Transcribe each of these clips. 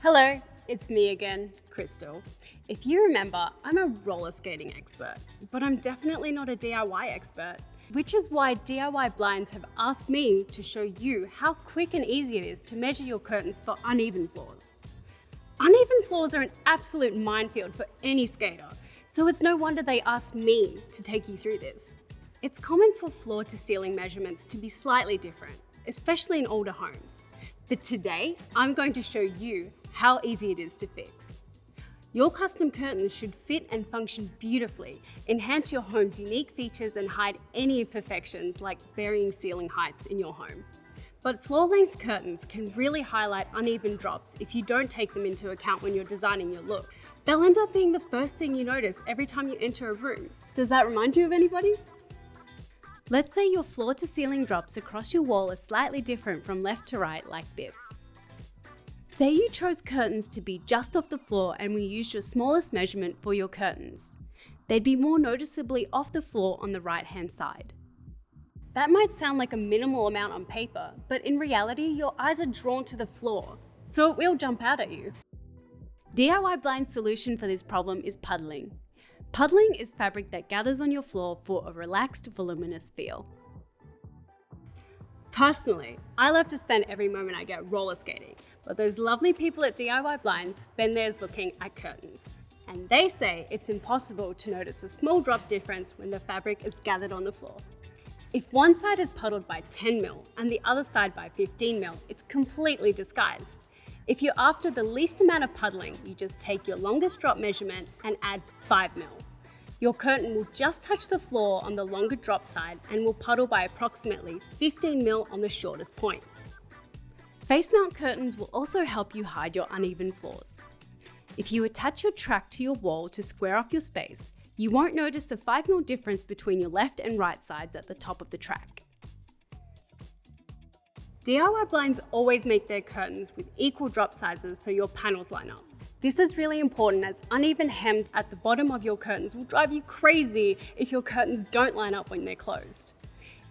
Hello, it's me again, Crystal. If you remember, I'm a roller skating expert, but I'm definitely not a DIY expert, which is why DIYBlinds have asked me to show you how quick and easy it is to measure your curtains for uneven floors. Uneven floors are an absolute minefield for any skater, so it's no wonder they asked me to take you through this. It's common for floor to ceiling measurements to be slightly different, especially in older homes. But today, I'm going to show you how easy it is to fix. Your custom curtains should fit and function beautifully, enhance your home's unique features and hide any imperfections like varying ceiling heights in your home. But floor-length curtains can really highlight uneven drops if you don't take them into account when you're designing your look. They'll end up being the first thing you notice every time you enter a room. Does that remind you of anybody? Let's say your floor-to-ceiling drops across your wall are slightly different from left to right like this. Say you chose curtains to be just off the floor and we used your smallest measurement for your curtains. They'd be more noticeably off the floor on the right-hand side. That might sound like a minimal amount on paper, but in reality, your eyes are drawn to the floor, so it will jump out at you. DIYBlinds' solution for this problem is puddling. Puddling is fabric that gathers on your floor for a relaxed, voluminous feel. Personally, I love to spend every moment I get roller skating, but those lovely people at DIYBlinds spend theirs looking at curtains. And they say it's impossible to notice a small drop difference when the fabric is gathered on the floor. If one side is puddled by 10 mil and the other side by 15 mil, it's completely disguised. If you're after the least amount of puddling, you just take your longest drop measurement and add 5 mil. Your curtain will just touch the floor on the longer drop side and will puddle by approximately 15 mil on the shortest point. Face mount curtains will also help you hide your uneven floors. If you attach your track to your wall to square off your space, you won't notice the 5 mil difference between your left and right sides at the top of the track. DIYBlinds always make their curtains with equal drop sizes so your panels line up. This is really important as uneven hems at the bottom of your curtains will drive you crazy if your curtains don't line up when they're closed.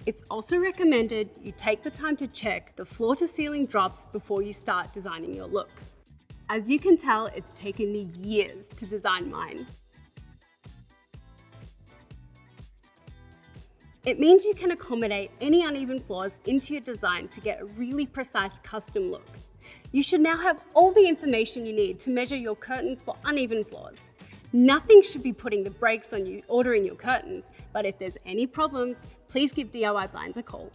It's also recommended you take the time to check the floor-to-ceiling drops before you start designing your look. As you can tell, it's taken me years to design mine. It means you can accommodate any uneven floors into your design to get a really precise custom look. You should now have all the information you need to measure your curtains for uneven floors. Nothing should be putting the brakes on you ordering your curtains, but if there's any problems, please give DIYBlinds a call.